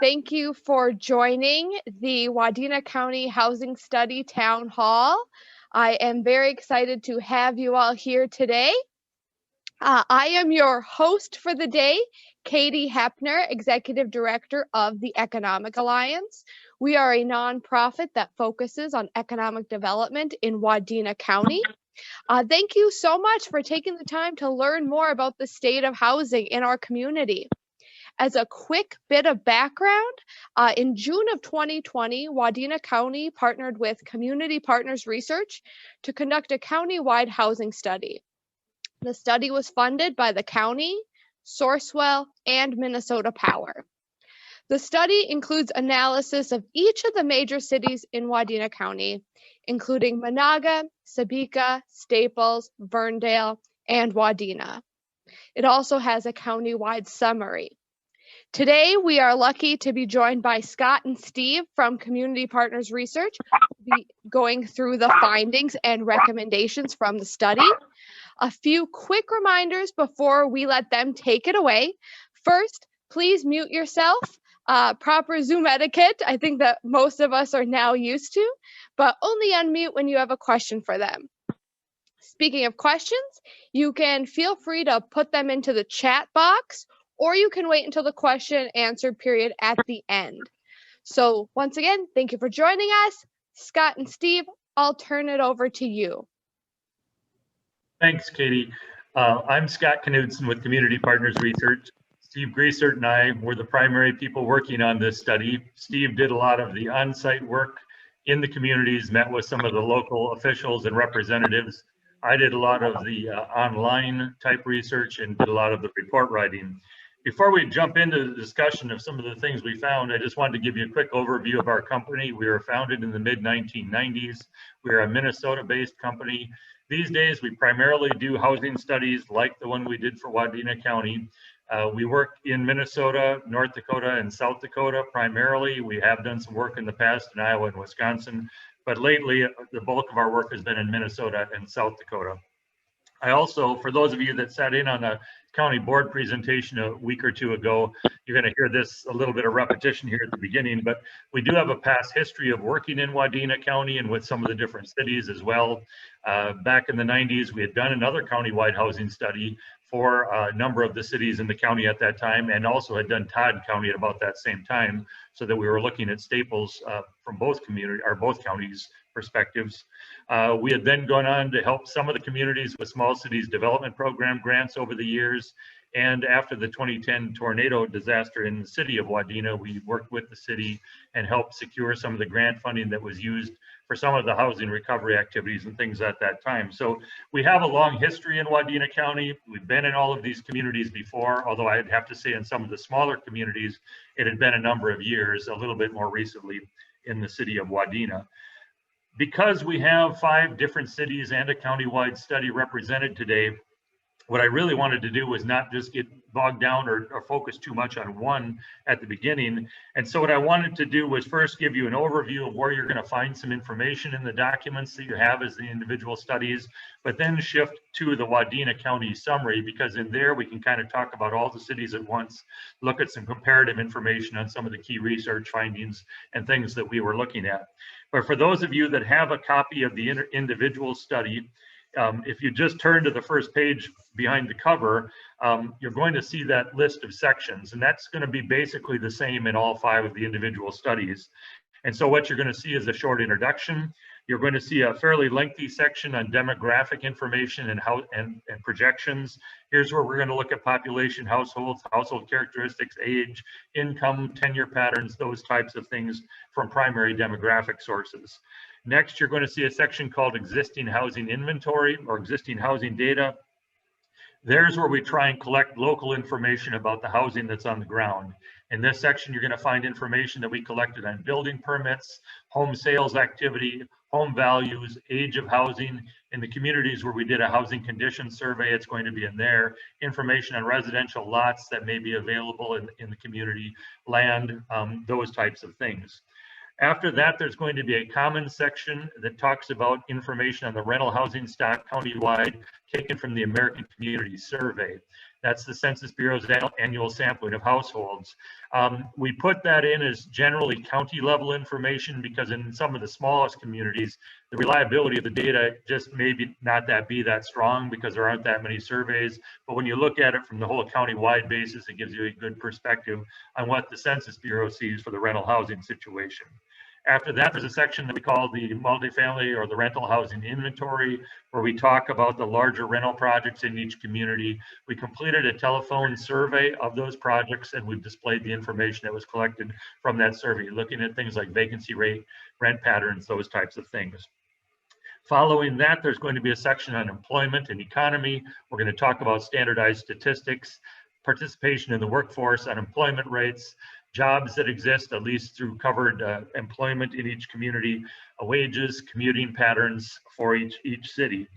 Thank you for joining the Wadena County Housing Study Town Hall. I am very excited to have you all here today. I am your host for the day, Katie Hepner, Executive Director of the Economic Alliance. We are a nonprofit that focuses on economic development in Wadena County. Thank you so much for taking the time to learn more about the state of housing in our community. As a quick bit of background, in June of 2020, Wadena County partnered with Community Partners Research to conduct a county-wide housing study. The study was funded by the county, Sourcewell, and Minnesota Power. The study includes analysis of each of the major cities in Wadena County, including Menahga, Sebeka, Staples, Verndale, and Wadena. It also has a county-wide summary. Today, we are lucky to be joined by Scott and Steve from Community Partners Research, going through the findings and recommendations from the study. A few quick reminders before we let them take it away. First, please mute yourself. Proper Zoom etiquette, I think that most of us are now used to, but only unmute when you have a question for them. Speaking of questions, you can feel free to put them into the chat box, or you can wait until the question and answer period at the end. So once again, thank you for joining us. Scott and Steve, I'll turn it over to you. Thanks, Katie. I'm Scott Knutson with Community Partners Research. Steve Griesert and I were the primary people working on this study. Steve did a lot of the on-site work in the communities, met with some of the local officials and representatives. I did a lot of the online type research and did a lot of the report writing. Before we jump into the discussion of some of the things we found, I just wanted to give you a quick overview of our company. We were founded in the mid-1990s. We're a Minnesota-based company. These days, we primarily do housing studies like the one we did for Wadena County. We work in Minnesota, North Dakota, and South Dakota primarily. We have done some work in the past in Iowa and Wisconsin, but lately the bulk of our work has been in Minnesota and South Dakota. I also, for those of you that sat in on a county board presentation a week or two ago, you're going to hear this a little bit of repetition here at the beginning, but we do have a past history of working in Wadena County and with some of the different cities as well. Back in the 90s, we had done another countywide housing study for a number of the cities in the county at that time, and also had done Todd County at about that same time, so that we were looking at staples from both counties' perspectives. We had then gone on to help some of the communities with small cities development program grants over the years. And after the 2010 tornado disaster in the city of Wadena, we worked with the city and helped secure some of the grant funding that was used for some of the housing recovery activities and things at that time. So we have a long history in Wadena County. We've been in all of these communities before, although I'd have to say in some of the smaller communities, it had been a number of years, a little bit more recently in the city of Wadena. Because we have 5 different cities and a countywide study represented today, what I really wanted to do was not just get bogged down or focus too much on one at the beginning. And so what I wanted to do was first give you an overview of where you're going to find some information in the documents that you have as the individual studies, but then shift to the Wadena County summary, because in there we can kind of talk about all the cities at once, look at some comparative information on some of the key research findings and things that we were looking at. But for those of you that have a copy of the individual study, if you just turn to the first page behind the cover, you're going to see that list of sections, and that's going to be basically the same in all 5 of the individual studies. And so what you're going to see is a short introduction. You're going to see a fairly lengthy section on demographic information and projections. Here's where we're going to look at population, households, household characteristics, age, income, tenure patterns, those types of things from primary demographic sources. Next, you're going to see a section called Existing Housing Inventory or Existing Housing Data. There's where we try and collect local information about the housing that's on the ground. In this section, you're going to find information that we collected on building permits, home sales activity, home values, age of housing. In the communities where we did a housing condition survey, it's going to be in there. Information on residential lots that may be available in the community, land, those types of things. After that, there's going to be a common section that talks about information on the rental housing stock countywide taken from the American Community Survey. That's the Census Bureau's annual sampling of households. We put that in as generally county level information because in some of the smallest communities, the reliability of the data just maybe not be that strong because there aren't that many surveys. But when you look at it from the whole county-wide basis, it gives you a good perspective on what the Census Bureau sees for the rental housing situation. After that, there's a section that we call the multifamily or the rental housing inventory, where we talk about the larger rental projects in each community. We completed a telephone survey of those projects, and we've displayed the information that was collected from that survey, looking at things like vacancy rate, rent patterns, those types of things. Following that, there's going to be a section on employment and economy. We're going to talk about standardized statistics, participation in the workforce, unemployment rates, jobs that exist, at least through covered employment in each community, wages, commuting patterns for each city.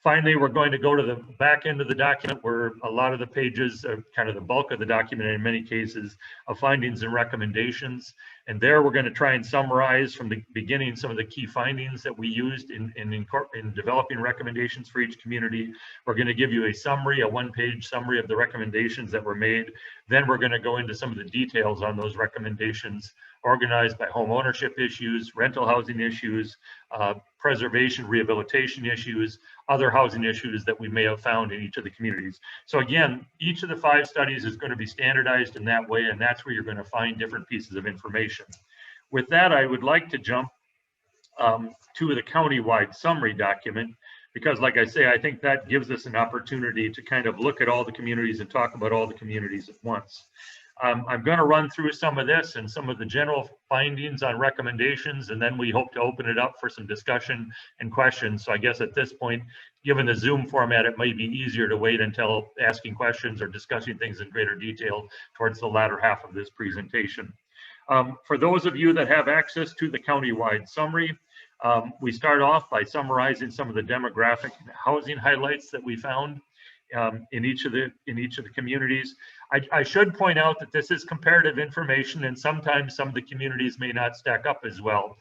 Finally, we're going to go to the back end of the document where a lot of the pages are kind of the bulk of the document in many cases of findings and recommendations. And there we're going to try and summarize from the beginning some of the key findings that we used in developing recommendations for each community. We're going to give you a summary, a one-page summary of the recommendations that were made. Then we're going to go into some of the details on those recommendations, organized by home ownership issues, rental housing issues, preservation, rehabilitation issues, other housing issues that we may have found in each of the communities. So again, each of the 5 studies is going to be standardized in that way, and that's where you're going to find different pieces of information. With that, I would like to jump to the county-wide summary document, because like I say, I think that gives us an opportunity to kind of look at all the communities and talk about all the communities at once. I'm going to run through some of this and some of the general findings on recommendations, and then we hope to open it up for some discussion and questions. So I guess at this point, given the Zoom format, it might be easier to wait until asking questions or discussing things in greater detail towards the latter half of this presentation. For those of you that have access to the county-wide summary, we start off by summarizing some of the demographic and housing highlights that we found in each of the communities. I should point out that this is comparative information, and sometimes some of the communities may not stack up as well.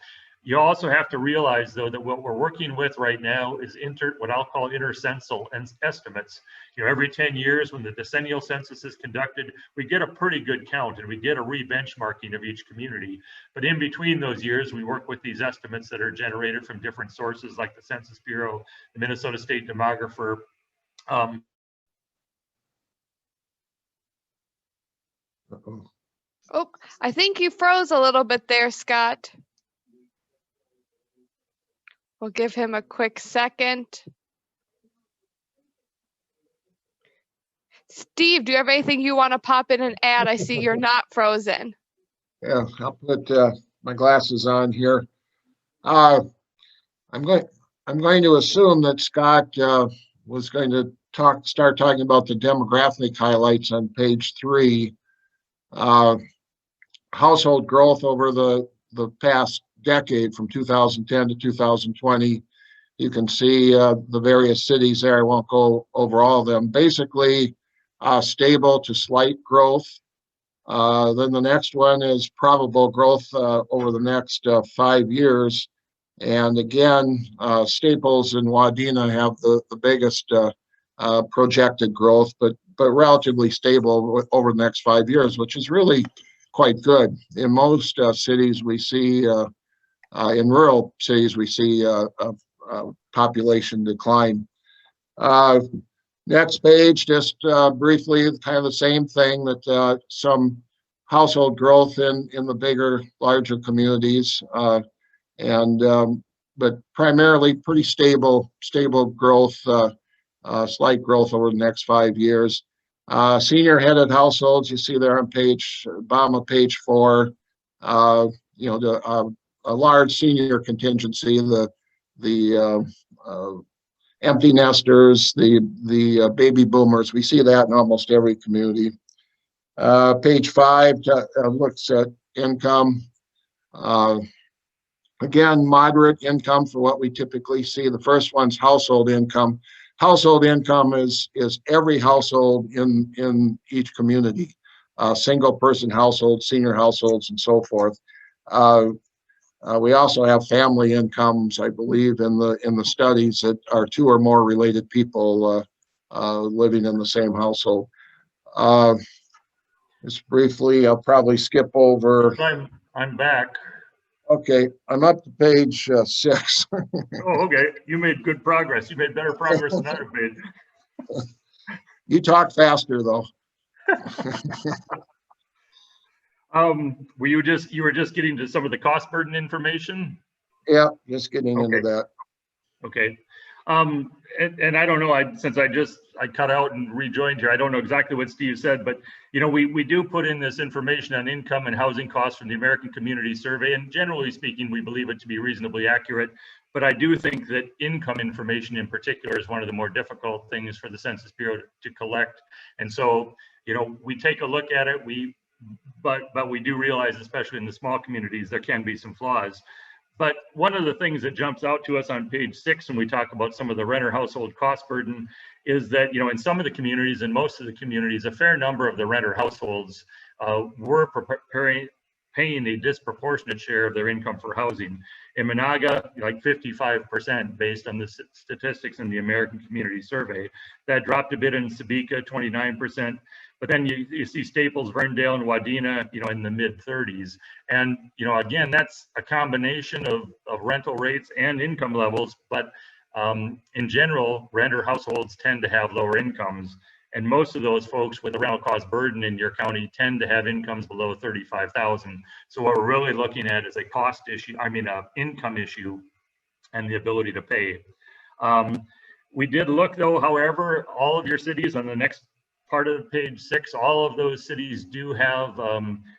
You also have to realize, though, that what we're working with right now is what I'll call intercensual estimates. You know, every 10 years when the decennial census is conducted, we get a pretty good count and we get a re-benchmarking of each community. But in between those years, we work with these estimates that are generated from different sources like the Census Bureau, the Minnesota State Demographer. Oh, I think you froze a little bit there, Scott. We'll give him a quick second. Steve, do you have anything you want to pop in and add? I see you're not frozen. Yeah, I'll put my glasses on here. I'm going to assume that Scott was going to start talking about the demographic highlights on page 3. Household growth over the past decade from 2010 to 2020. You can see the various cities there. I won't go over all of them. Basically, stable to slight growth. Then the next one is probable growth over the next 5 years. And again, Staples and Wadena have the biggest projected growth, but relatively stable over the next 5 years, which is really quite good. In most cities, we see, in rural cities, we see population decline. Next page, just briefly, kind of the same thing, that some household growth in the bigger, larger communities, but primarily pretty stable growth, slight growth over the next 5 years. Senior-headed households, you see there on bottom of page 4. You know, a large senior contingency, the empty nesters, the baby boomers. We see that in almost every community. Page 5 looks at income. Again, moderate income for what we typically see. The first one's household income. Household income is every household in each community, single person households, senior households, and so forth. We also have family incomes, I believe, in the studies, that are 2 or more related people living in the same household. Just briefly, I'll probably skip over. I'm back. Okay, I'm up to page 6. Oh, okay. You made good progress. You made better progress than I've made. You talk faster though. You were just getting to some of the cost burden information? Yeah, just getting into that. Okay. And I don't know, since I cut out and rejoined here, I don't know exactly what Steve said, but you know, we do put in this information on income and housing costs from the American Community Survey, and generally speaking, we believe it to be reasonably accurate. But I do think that income information in particular is one of the more difficult things for the Census Bureau to collect. And so, you know, we take a look at it, but we do realize, especially in the small communities, there can be some flaws. But one of the things that jumps out to us on page 6 when we talk about some of the renter household cost burden is that, you know, in some of the communities and most of the communities, a fair number of the renter households were paying a disproportionate share of their income for housing. In Menahga, like 55% based on the statistics in the American Community Survey. That dropped a bit in Sebeka, 29%. But then you see Staples, Verndale, and Wadena, you know, in the mid-30s. And, you know, again, that's a combination of rental rates and income levels. But in general, renter households tend to have lower incomes. And most of those folks with a rental cost burden in your county tend to have incomes below $35,000. So what we're really looking at is a cost issue, an income issue, and the ability to pay. We did look though, however, all of your cities on the next part of page 6, all of those cities do have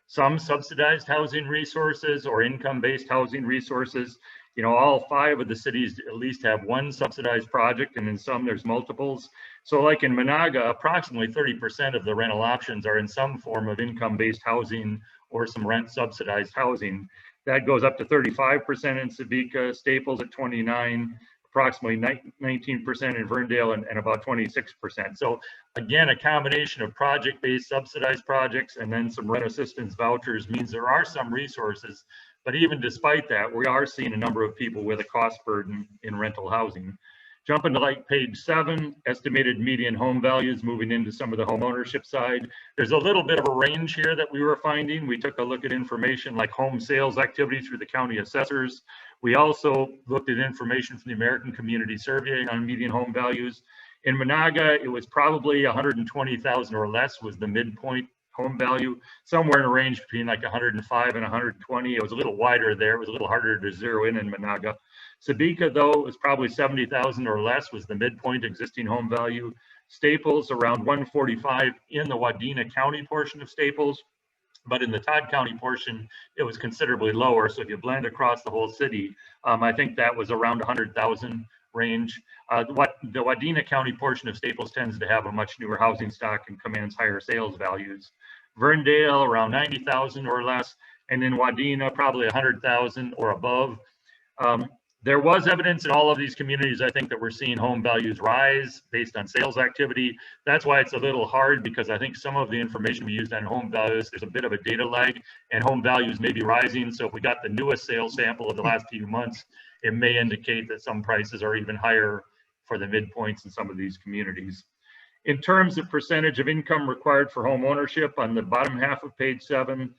some subsidized housing resources or income-based housing resources. You know, all 5 of the cities at least have one subsidized project, and in some there's multiples. So like in Menahga, approximately 30% of the rental options are in some form of income-based housing or some rent subsidized housing. That goes up to 35% in Sebeka, Staples at 29, approximately 19% in Verndale, and about 26%. So again, a combination of project-based subsidized projects and then some rent assistance vouchers means there are some resources. But even despite that, we are seeing a number of people with a cost burden in rental housing. Jumping to like page 7, estimated median home values, moving into some of the home ownership side. There's a little bit of a range here that we were finding. We took a look at information like home sales activity through the county assessors. We also looked at information from the American Community Survey on median home values. In Menahga, it was probably 120,000 or less was the midpoint home value, somewhere in a range between like 105 and 120. It was a little wider there. It was a little harder to zero in Menahga. Sebeka, though, was probably 70,000 or less was the midpoint existing home value. Staples around 145 in the Wadena County portion of Staples, but in the Todd County portion, it was considerably lower. So if you blend across the whole city, I think that was around 100,000 range. The Wadena County portion of Staples tends to have a much newer housing stock and commands higher sales values. Verndale around 90,000 or less, and in Wadena probably 100,000 or above. There was evidence in all of these communities, I think, that we're seeing home values rise based on sales activity. That's why it's a little hard, because I think some of the information we used on home values, there's a bit of a data lag, and home values may be rising. So if we got the newest sales sample of the last few months, it may indicate that some prices are even higher for the midpoints in some of these communities. In terms of percentage of income required for home ownership on the bottom half of page 7,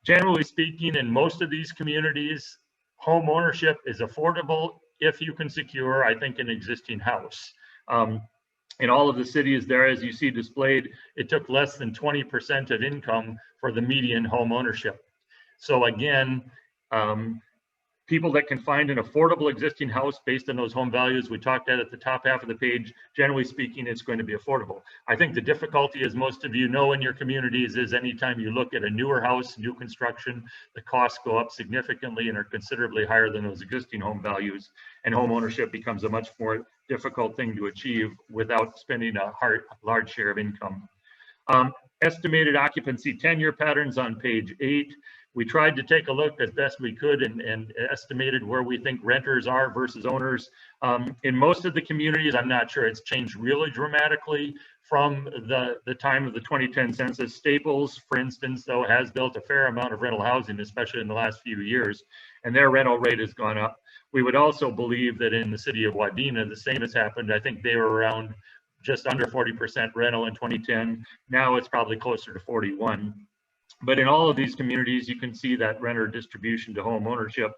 generally speaking, in most of these communities, home ownership is affordable if you can secure, I think, an existing house. In all of the cities there, as you see displayed, it took less than 20% of income for the median home ownership. So again, people that can find an affordable existing house based on those home values we talked at the top half of the page, generally speaking, it's going to be affordable. I think the difficulty, as most of you know in your communities, is anytime you look at a newer house, new construction, the costs go up significantly and are considerably higher than those existing home values, and home ownership becomes a much more difficult thing to achieve without spending a large share of income. Estimated occupancy tenure patterns on page 8. We tried to take a look as best we could and estimated where we think renters are versus owners. In most of the communities, I'm not sure it's changed really dramatically from the time of the 2010 census. Staples, for instance, though, has built a fair amount of rental housing, especially in the last few years, and their rental rate has gone up. We would also believe that in the city of Wadena, the same has happened. I think they were around just under 40% rental in 2010. Now it's probably closer to 41. But in all of these communities, you can see that renter distribution to home ownership.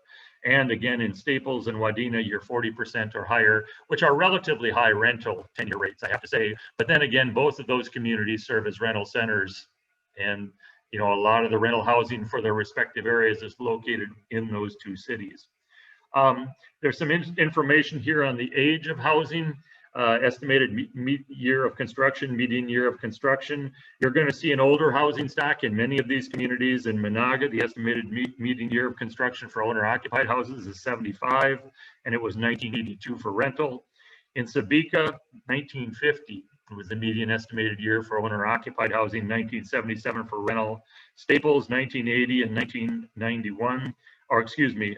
And again, in Staples and Wadena, you're 40% or higher, which are relatively high rental tenure rates, I have to say. But then again, both of those communities serve as rental centers. And a lot of the rental housing for their respective areas is located in those two cities. There's some information here on the age of housing. Estimated year of construction, median year of construction. You're going to see an older housing stock in many of these communities. In Menahga, the estimated median year of construction for owner-occupied houses is 75, and it was 1982 for rental. In Sebeka, 1950 was the median estimated year for owner-occupied housing, 1977 for rental. Staples, 1980 and 1991, or excuse me,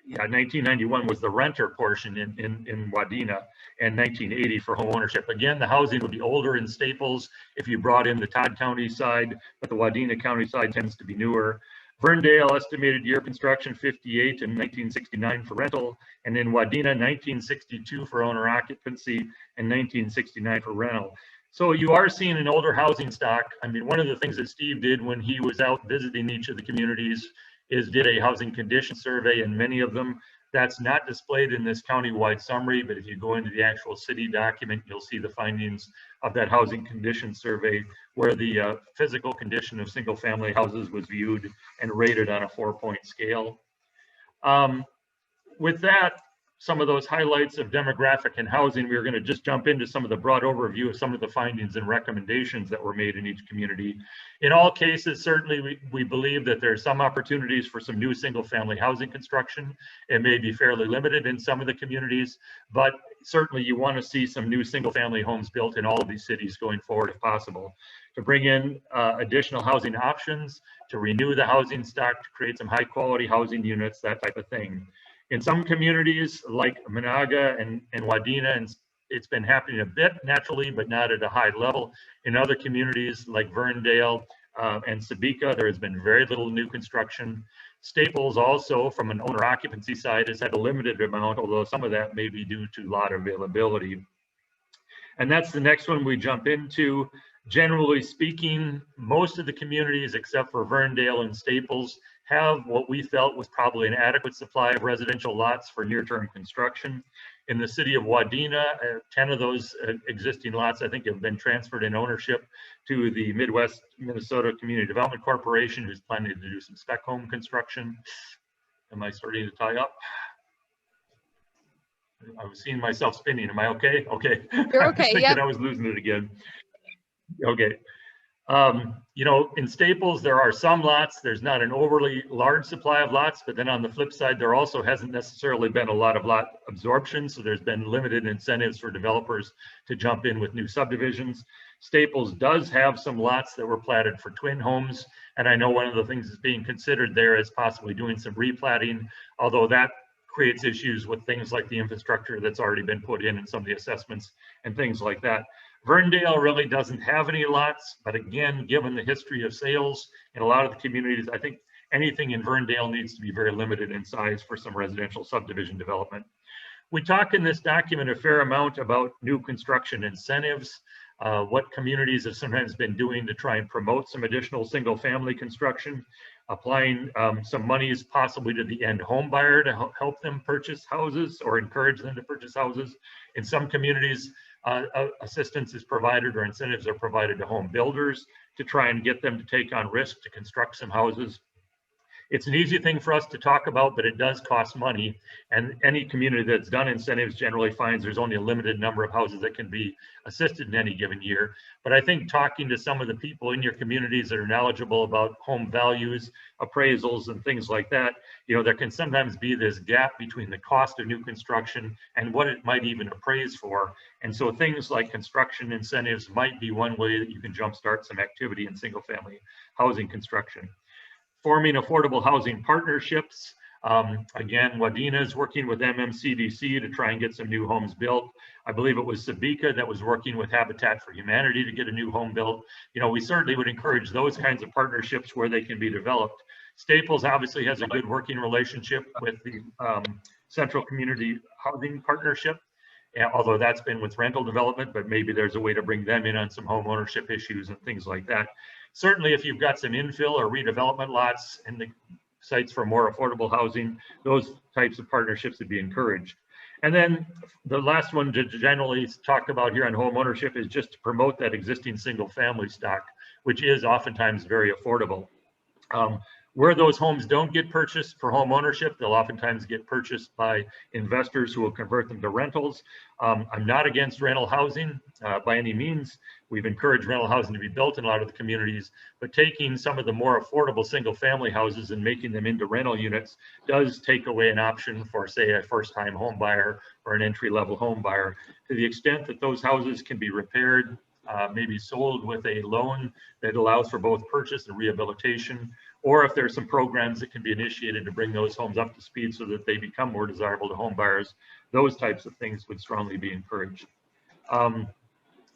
1991 was the renter portion in Wadena, and 1980 for home ownership. Again, the housing would be older in Staples if you brought in the Todd County side, but the Wadena County side tends to be newer. Verndale, estimated year of construction 58 and 1969 for rental, and in Wadena 1962 for owner occupancy and 1969 for rental. So you are seeing an older housing stock. I mean, one of the things that Steve did when he was out visiting each of the communities is did a housing condition survey, and many of them, that's not displayed in this countywide summary, but if you go into the actual city document, you'll see the findings of that housing condition survey where the physical condition of single family houses was viewed and rated on a 4-point scale. With that, some of those highlights of demographic and housing, we're going to just jump into some of the broad overview of some of the findings and recommendations that were made in each community. In all cases, certainly we believe that there are some opportunities for some new single family housing construction. It may be fairly limited in some of the communities, but certainly you want to see some new single family homes built in all of these cities going forward if possible. To bring in additional housing options, to renew the housing stock, to create some high quality housing units, that type of thing. In some communities like Menahga and Wadena, and it's been happening a bit naturally, but not at a high level. In other communities like Verndale and Sebeka, there has been very little new construction. Staples also, from an owner occupancy side, has had a limited amount, although some of that may be due to lot availability. And that's the next one we jump into. Generally speaking, most of the communities except for Verndale and Staples have what we felt was probably an adequate supply of residential lots for near-term construction. In the city of Wadena, 10 of those existing lots, I think, have been transferred in ownership to the Midwest Minnesota Community Development Corporation, who's planning to do some spec home construction. Am I starting to tie up? I was seeing myself spinning. Am I okay? Okay. You're okay. I was thinking I was losing it again. Okay. In Staples, there are some lots. There's not an overly large supply of lots, but then on the flip side, there also hasn't necessarily been a lot of lot absorption. So there's been limited incentives for developers to jump in with new subdivisions. Staples does have some lots that were platted for twin homes. And I know one of the things that's being considered there is possibly doing some replatting, although that creates issues with things like the infrastructure that's already been put in and some of the assessments and things like that. Verndale really doesn't have any lots, but again, given the history of sales in a lot of the communities, I think anything in Verndale needs to be very limited in size for some residential subdivision development. We talk in this document a fair amount about new construction incentives, what communities have sometimes been doing to try and promote some additional single family construction, applying some monies possibly to the end home buyer to help them purchase houses or encourage them to purchase houses. In some communities, assistance is provided or incentives are provided to home builders to try and get them to take on risk to construct some houses. It's an easy thing for us to talk about, but it does cost money. And any community that's done incentives generally finds there's only a limited number of houses that can be assisted in any given year. But I think talking to some of the people in your communities that are knowledgeable about home values, appraisals, and things like that, there can sometimes be this gap between the cost of new construction and what it might even appraise for. And so things like construction incentives might be one way that you can jumpstart some activity in single family housing construction. Forming affordable housing partnerships. Again, Wadena is working with MMCDC to try and get some new homes built. I believe it was Sebeka that was working with Habitat for Humanity to get a new home built. We certainly would encourage those kinds of partnerships where they can be developed. Staples obviously has a good working relationship with the Central Community Housing Partnership. although that's been with rental development, but maybe there's a way to bring them in on some home ownership issues and things like that. Certainly, if you've got some infill or redevelopment lots and the sites for more affordable housing, those types of partnerships would be encouraged. And then the last one to generally talk about here on home ownership is just to promote that existing single family stock, which is oftentimes very affordable. Where those homes don't get purchased for home ownership, they'll oftentimes get purchased by investors who will convert them to rentals. I'm not against rental housing by any means. We've encouraged rental housing to be built in a lot of the communities, but taking some of the more affordable single family houses and making them into rental units does take away an option for, say, a first-time home buyer or an entry-level home buyer. To the extent that those houses can be repaired, maybe sold with a loan that allows for both purchase and rehabilitation, or if there's some programs that can be initiated to bring those homes up to speed so that they become more desirable to home buyers, those types of things would strongly be encouraged.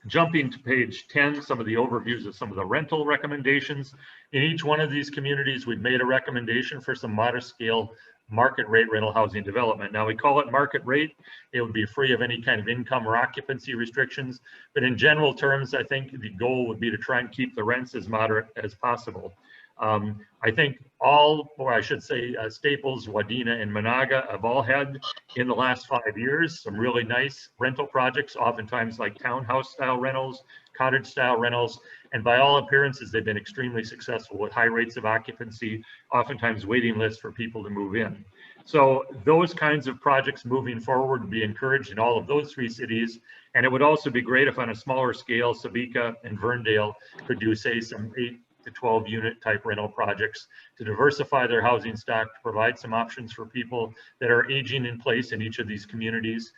Jumping to page 10, some of the overviews of some of the rental recommendations. In each one of these communities, we've made a recommendation for some modest scale market rate rental housing development. Now we call it market rate. It would be free of any kind of income or occupancy restrictions, but in general terms, I think the goal would be to try and keep the rents as moderate as possible. I think or I should say Staples, Wadena, and Menahga have all had in the last 5 years some really nice rental projects, oftentimes like townhouse style rentals, cottage style rentals, and by all appearances, they've been extremely successful with high rates of occupancy, oftentimes waiting lists for people to move in. So those kinds of projects moving forward would be encouraged in all of those 3 cities. And it would also be great if on a smaller scale, Sebeka and Verndale could do, say, some 8 to 12 unit type rental projects to diversify their housing stock, to provide some options for people that are aging in place in each of these communities,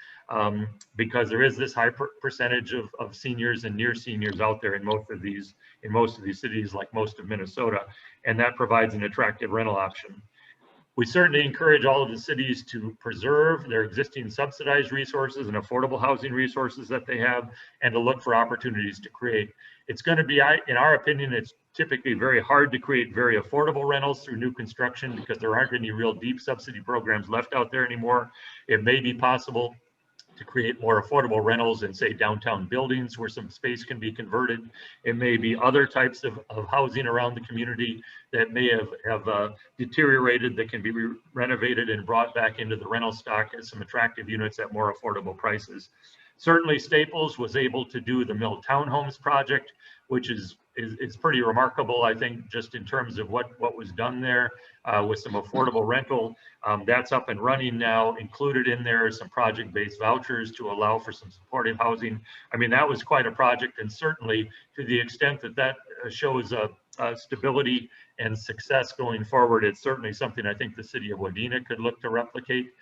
because there is this high percentage of seniors and near seniors out there in most of these cities, like most of Minnesota, and that provides an attractive rental option. We certainly encourage all of the cities to preserve their existing subsidized resources and affordable housing resources that they have, and to look for opportunities to create. It's going to be, in our opinion, it's typically very hard to create very affordable rentals through new construction because there aren't any real deep subsidy programs left out there anymore. It may be possible to create more affordable rentals in, say, downtown buildings where some space can be converted. It may be other types of housing around the community that may have deteriorated that can be renovated and brought back into the rental stock as some attractive units at more affordable prices. Certainly Staples was able to do the Mill Townhomes project, which is pretty remarkable, I think, just in terms of what was done there with some affordable rental. That's up and running now. Included in there is some project-based vouchers to allow for some supportive housing. I mean, that was quite a project, and certainly to the extent that shows stability and success going forward, it's certainly something I think the city of Wadena could look to replicate.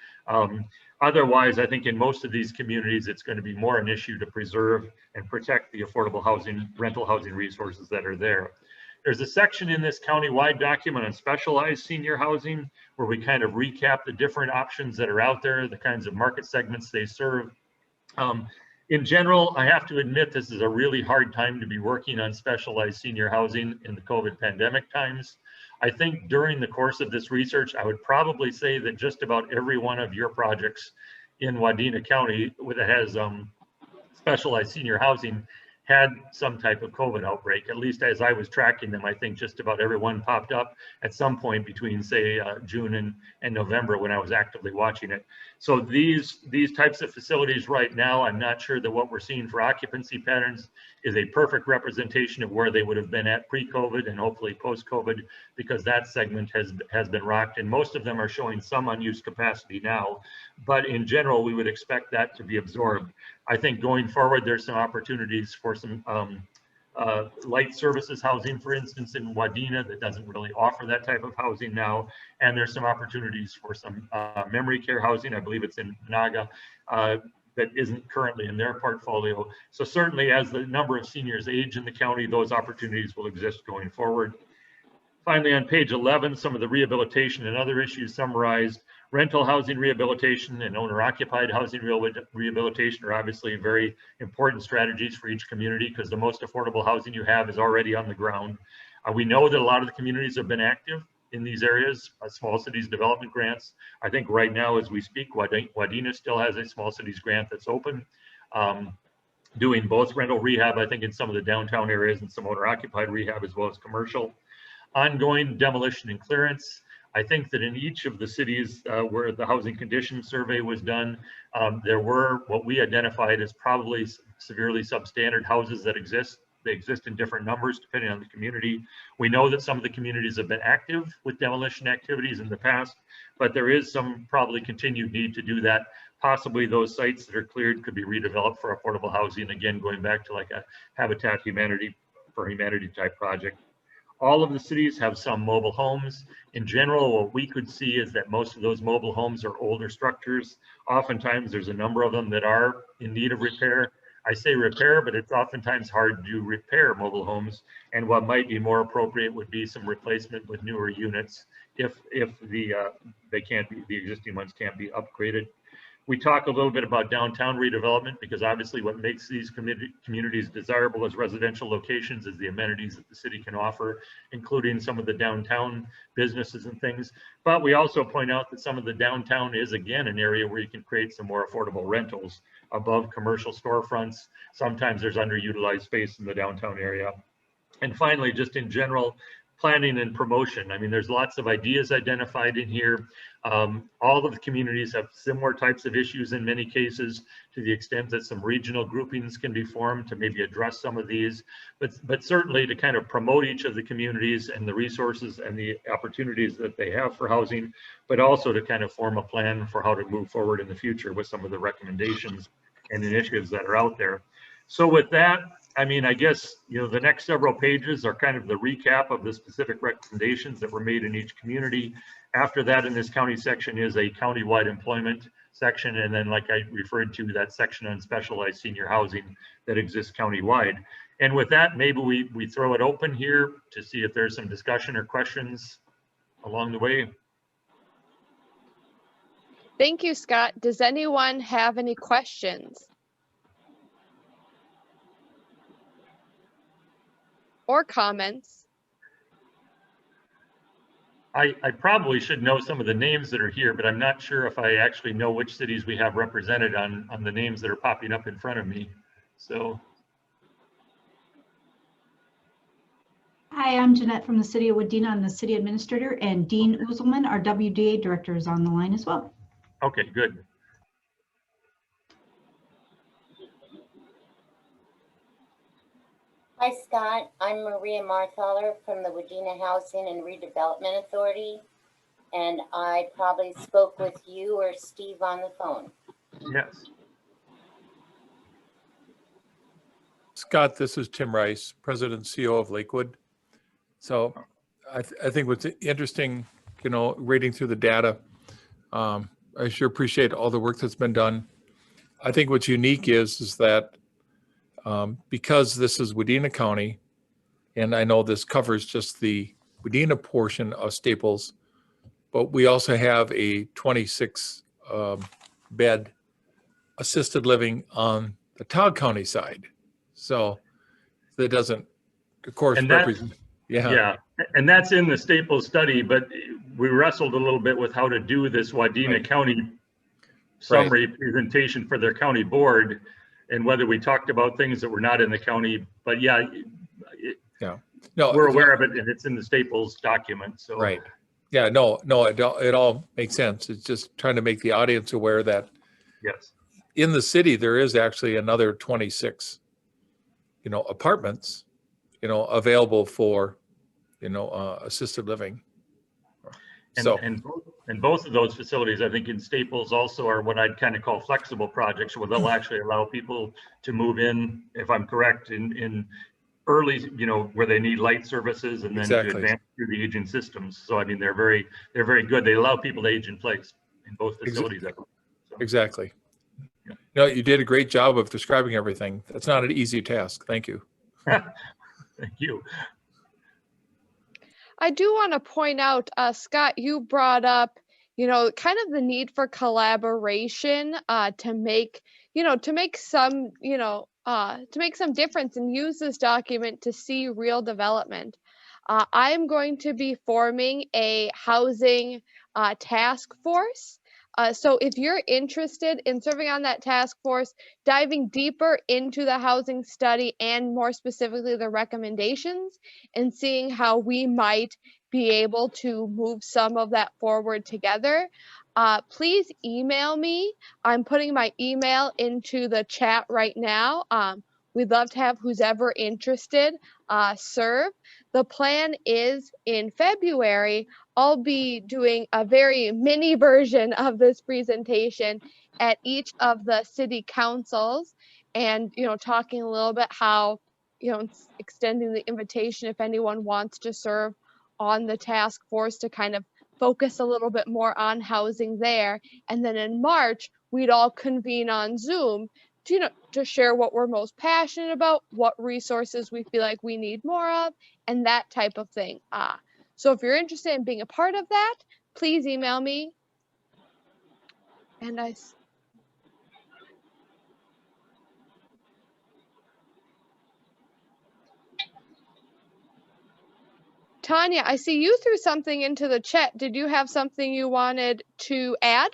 Otherwise, I think in most of these communities, it's going to be more an issue to preserve and protect the affordable housing, rental housing resources that are there. There's a section in this county-wide document on specialized senior housing where we kind of recap the different options that are out there, the kinds of market segments they serve. In general, I have to admit this is a really hard time to be working on specialized senior housing in the COVID pandemic times. I think during the course of this research, I would probably say that just about every one of your projects in Wadena County that has specialized senior housing had some type of COVID outbreak. At least as I was tracking them, I think just about everyone popped up at some point between, say, June and November when I was actively watching it. So these types of facilities right now, I'm not sure that what we're seeing for occupancy patterns is a perfect representation of where they would have been at pre-COVID and hopefully post-COVID, because that segment has been rocked, and most of them are showing some unused capacity now. But in general, we would expect that to be absorbed. I think going forward, there's some opportunities for some light services housing, for instance, in Wadena that doesn't really offer that type of housing now. And there's some opportunities for some memory care housing. I believe it's in Menahga that isn't currently in their portfolio. So certainly as the number of seniors age in the county, those opportunities will exist going forward. Finally, on page 11, some of the rehabilitation and other issues summarized. Rental housing rehabilitation and owner-occupied housing rehabilitation are obviously very important strategies for each community because the most affordable housing you have is already on the ground. We know that a lot of the communities have been active in these areas, small cities development grants. I think right now, as we speak, Wadena still has a small cities grant that's open, doing both rental rehab, I think in some of the downtown areas, and some owner occupied rehab as well as commercial. Ongoing demolition and clearance. I think that in each of the cities where the housing condition survey was done, there were what we identified as probably severely substandard houses that exist. They exist in different numbers depending on the community. We know that some of the communities have been active with demolition activities in the past, but there is some probably continued need to do that. Possibly those sites that are cleared could be redeveloped for affordable housing. Again, going back to like a Habitat for Humanity type project. All of the cities have some mobile homes. In general, what we could see is that most of those mobile homes are older structures. Oftentimes there's a number of them that are in need of repair. I say repair, but it's oftentimes hard to repair mobile homes. And what might be more appropriate would be some replacement with newer units if the existing ones can't be upgraded. We talk a little bit about downtown redevelopment because obviously what makes these communities desirable as residential locations is the amenities that the city can offer, including some of the downtown businesses and things. But we also point out that some of the downtown is again an area where you can create some more affordable rentals above commercial storefronts. Sometimes there's underutilized space in the downtown area. And finally, just in general, planning and promotion. I mean, there's lots of ideas identified in here. All of the communities have similar types of issues in many cases, to the extent that some regional groupings can be formed to maybe address some of these, but certainly to kind of promote each of the communities and the resources and the opportunities that they have for housing, but also to kind of form a plan for how to move forward in the future with some of the recommendations and initiatives that are out there. So with that, I mean, I guess, you know, the next several pages are kind of the recap of the specific recommendations that were made in each community. After that, in this county section is a countywide employment section. And then, like I referred to, that section on specialized senior housing that exists countywide. And with that, maybe we throw it open here to see if there's some discussion or questions along the way. Thank you, Scott. Does anyone have any questions or comments? I probably should know some of the names that are here, but I'm not sure if I actually know which cities we have represented on the names that are popping up in front of me. So. Hi, I'm Jeanette from the City of Wadena. I'm the City Administrator, and Dean Uzelman, our WDA Director, is on the line as well. Okay, good. Hi, Scott. I'm Maria Marthaler from the Wadena Housing and Redevelopment Authority, and I probably spoke with you or Steve on the phone. Yes. Scott, this is Tim Rice, President and CEO of Lakewood. So I think what's interesting, you know, reading through the data, I sure appreciate all the work that's been done. I think what's unique is that because this is Wadena County, and I know this covers just the Wadena portion of Staples, but we also have a 26 bed assisted living on the Todd County side. So that doesn't, of course, represent. Yeah, and that's in the Staples study, but we wrestled a little bit with how to do this Wadena County summary presentation for their county board, and whether we talked about things that were not in the county. But yeah, no, we're aware of it, and it's in the Staples document. So right, yeah, no, it all makes sense. It's just trying to make the audience aware that yes, in the city there is actually another 26, you know, apartments, you know, available for, you know, assisted living. And both of those facilities, I think in Staples also are what I'd kind of call flexible projects, where they'll actually allow people to move in, if I'm correct, in early, you know, where they need light services, and then to advance through the aging systems. So I mean, they're very good. They allow people to age in place in both facilities. So. Exactly. Yeah. No, you did a great job of describing everything. That's not an easy task. Thank you. Thank you. I do want to point out, Scott, you brought up, you know, kind of the need for collaboration to make some difference and use this document to see real development. I am going to be forming a housing task force. So if you're interested in serving on that task force, diving deeper into the housing study and more specifically the recommendations and seeing how we might be able to move some of that forward together, please email me. I'm putting my email into the chat right now. We'd love to have who's ever interested serve. The plan is in February, I'll be doing a very mini version of this presentation at each of the city councils and, talking a little bit how, extending the invitation if anyone wants to serve on the task force to kind of focus a little bit more on housing there. And then in March, we'd all convene on Zoom to share what we're most passionate about, what resources we feel like we need more of, and that type of thing. So if you're interested in being a part of that, please email me. And Tanya, I see you threw something into the chat. Did you have something you wanted to add?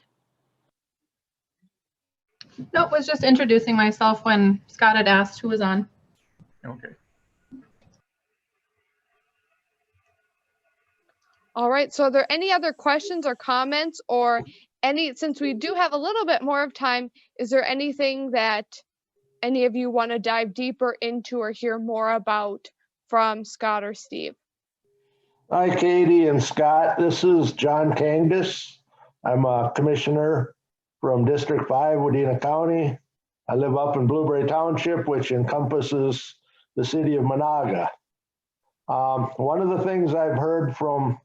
Nope, was just introducing myself when Scott had asked who was on. Okay. All right, so are there any other questions or comments or since we do have a little bit more of time, is there anything that any of you want to dive deeper into or hear more about from Scott or Steve? Hi, Katie and Scott. This is John Kangas. I'm a commissioner from District 5, Wadena County. I live up in Blueberry Township, which encompasses the city of Menahga. One of the things I've heard from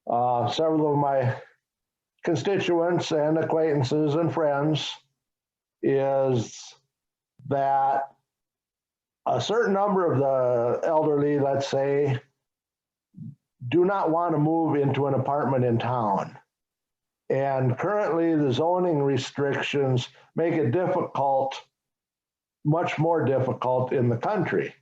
several of my constituents and acquaintances and friends is that a certain number of the elderly, let's say, do not want to move into an apartment in town. And currently the zoning restrictions make it difficult, much more difficult in the country.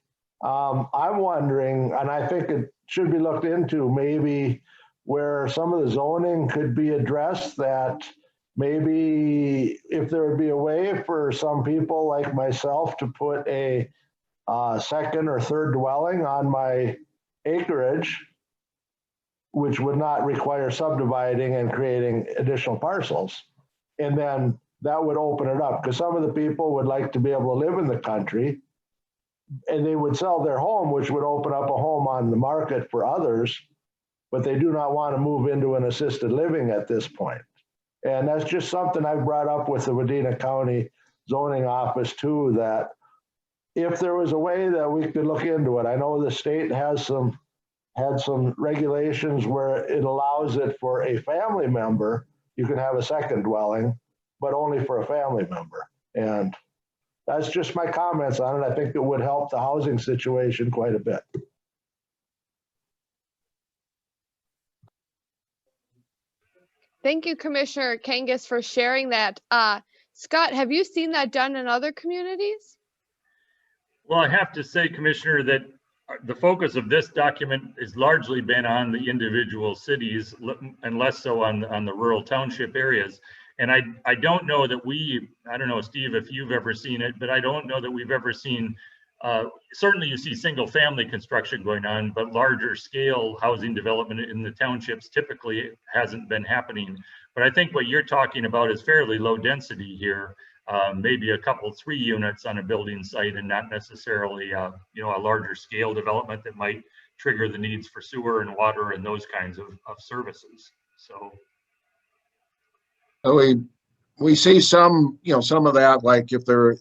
I'm wondering, and I think it should be looked into, maybe where some of the zoning could be addressed, that maybe if there would be a way for some people like myself to put a second or third dwelling on my acreage, which would not require subdividing and creating additional parcels. And then that would open it up, because some of the people would like to be able to live in the country and they would sell their home, which would open up a home on the market for others, but they do not want to move into an assisted living at this point. And that's just something I've brought up with the Wadena County zoning office too, that if there was a way that we could look into it. I know the state had some regulations where it allows it for a family member. You can have a second dwelling, but only for a family member. And that's just my comments on it. I think it would help the housing situation quite a bit. Thank you, Commissioner Kangas, for sharing that. Scott, have you seen that done in other communities? Well, I have to say, Commissioner, that the focus of this document has largely been on the individual cities and less so on the rural township areas. And I don't know that I don't know, Steve, if you've ever seen it, but I don't know that we've ever seen, certainly you see single family construction going on, but larger scale housing development in the townships typically hasn't been happening. But I think what you're talking about is fairly low density here. Maybe a couple, 3 units on a building site and not necessarily, a larger scale development that might trigger the needs for sewer and water and those kinds of services. So. We see some of that, like if they're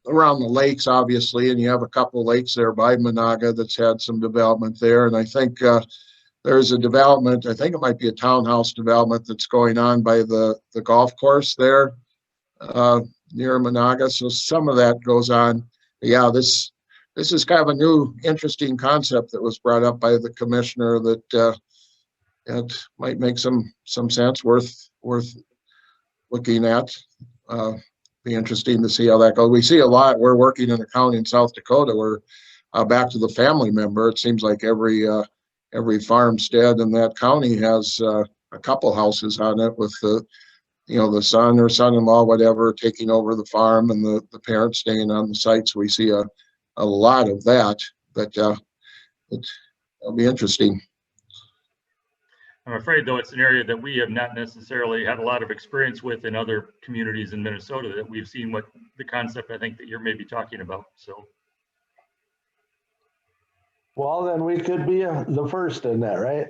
around the lakes, obviously, and you have a couple of lakes there by Menahga that's had some development there. And I think there's a development, I think it might be a townhouse development that's going on by the golf course there near Menahga. So some of that goes on. Yeah, this is kind of a new, interesting concept that was brought up by the commissioner that it might make some sense, worth looking at. Be interesting to see how that goes. We see a lot. We're working in a county in South Dakota where back to the family member, it seems like every farmstead in that county has a couple houses on it with the son or son-in-law, whatever, taking over the farm and the parents staying on the site. So we see a lot of that, but it'll be interesting. I'm afraid, though, it's an area that we have not necessarily had a lot of experience with in other communities in Minnesota, that we've seen what the concept I think that you're maybe talking about. So, Well, then we could be the first in that, right?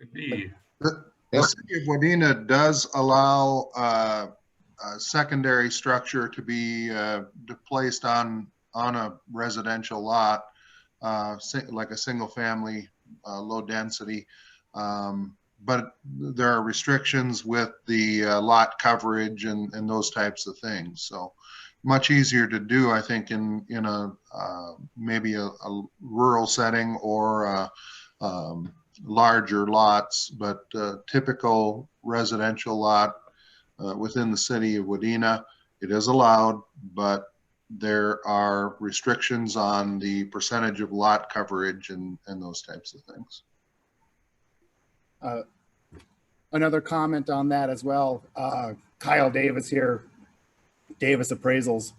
could be. The city of Wadena does allow a secondary structure to be placed on a residential lot, like a single family, low density. But there are restrictions with the lot coverage and those types of things. So much easier to do, I think, in a maybe a rural setting or larger lots, but typical residential lot within the city of Wadena, it is allowed, but there are restrictions on the percentage of lot coverage and those types of things. Another comment on that as well. Kyle Davis here, Davis Appraisals.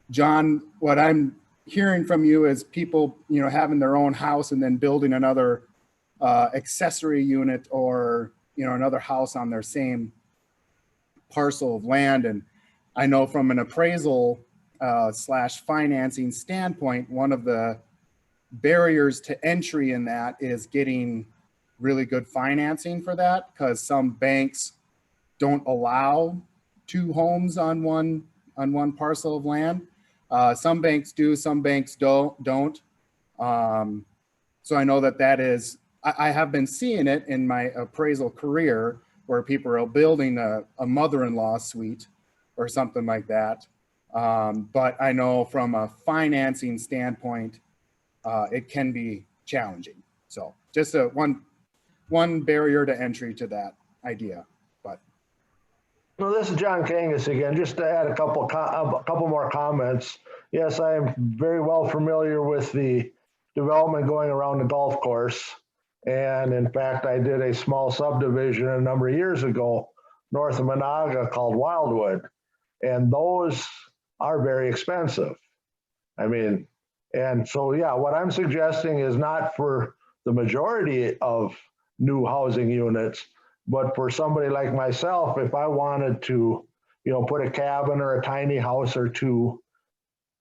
John, what I'm hearing from you is people, having their own house and then building another accessory unit or, another house on their same parcel of land. And I know from an appraisal / financing standpoint, one of the barriers to entry in that is getting really good financing for that, because some banks don't allow two homes on one parcel of land. Some banks do, some banks don't. So I know that is, I have been seeing it in my appraisal career where people are building a mother-in-law suite or something like that. But I know from a financing standpoint, it can be challenging. So just one barrier to entry to that idea. But well, this is John Kangas again. Just to add a couple more comments. Yes, I am very well familiar with the development going around the golf course. And in fact, I did a small subdivision a number of years ago north of Menahga called Wildwood. And those are very expensive. I mean, and so, yeah, what I'm suggesting is not for the majority of new housing units, but for somebody like myself, if I wanted to, put a cabin or a tiny house or two,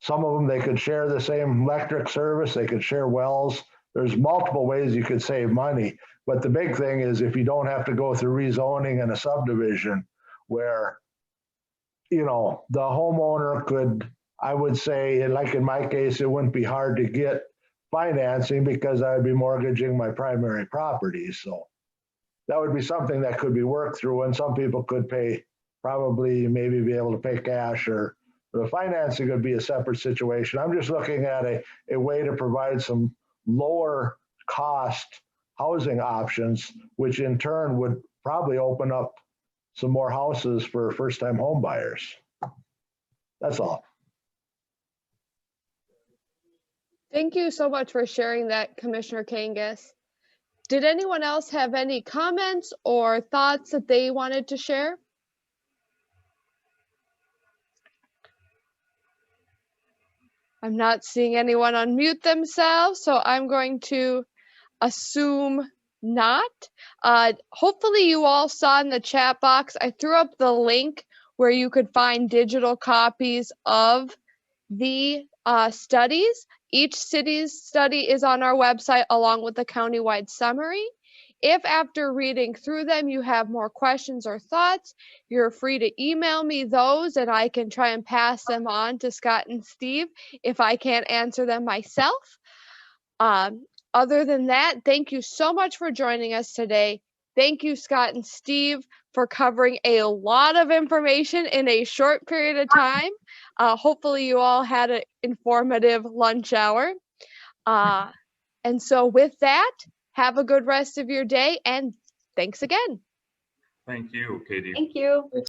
some of them, they could share the same electric service, they could share wells. There's multiple ways you could save money. But the big thing is if you don't have to go through rezoning and a subdivision where, the homeowner could, I would say, like in my case, it wouldn't be hard to get financing because I would be mortgaging my primary property. So that would be something that could be worked through, and some people could pay, probably maybe be able to pay cash, or the financing would be a separate situation. I'm just looking at a way to provide some lower cost housing options, which in turn would probably open up some more houses for first-time home buyers. That's all. Thank you so much for sharing that, Commissioner Kangas. Did anyone else have any comments or thoughts that they wanted to share? I'm not seeing anyone unmute themselves, so I'm going to assume not. Hopefully you all saw in the chat box, I threw up the link where you could find digital copies of the studies. Each city's study is on our website along with the countywide summary. If after reading through them you have more questions or thoughts, you're free to email me those and I can try and pass them on to Scott and Steve if I can't answer them myself. Other than that, thank you so much for joining us today. Thank you, Scott and Steve, for covering a lot of information in a short period of time. Hopefully you all had an informative lunch hour. And so with that, have a good rest of your day and thanks again. Thank you, Katie. Thank you.